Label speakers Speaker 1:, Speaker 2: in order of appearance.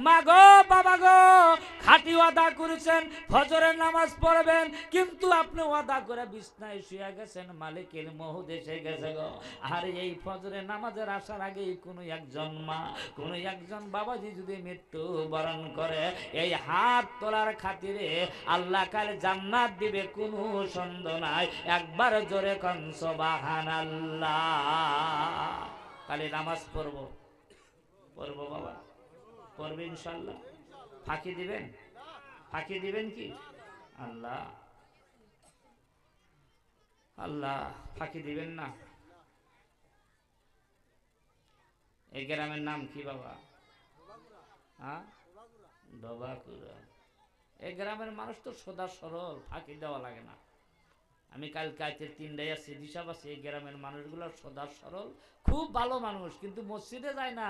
Speaker 1: মা গো বাবা গো, খাঁটি ওয়াদা করেছেন ফজরের নামাজ পড়বেন, কিন্তু আপনি ওয়াদা করে বিছনায় শুয়ে গেছেন, মালিকের মহুদ এসে গেছে গো। আর এই ফজরের নামাজের আসার আগেই কোনো একজন মা, কোনো একজন বাবাজি যদি মৃত্যু বরণ করে, এই হাত তোলার খাতিরে আল্লাহ কালে জান্নাত দিবে, কোনো সন্দেহ নাই। একবার জোরে কোন সুবহানাল্লাহ। কালে নামাজ পড়বো বাবা, পড়বে ইনশাল্লাহ। ফাঁকি দিবেন? ফাঁকি দিবেন কি? আল্লাহ আল্লাহ, ফাঁকি দিবেন না। এই গ্রামের নাম কি বাবা? হ্যাঁ, ডবাকুড়া। এই গ্রামের মানুষ তো সদা সরল, ফাঁকি দেওয়া লাগে না। আমি কালকে 3টায় আসছি, দিশা পাচ্ছি এই গ্রামের মানুষগুলো সদা সরল, খুব ভালো মানুষ, কিন্তু মসজিদে যায় না।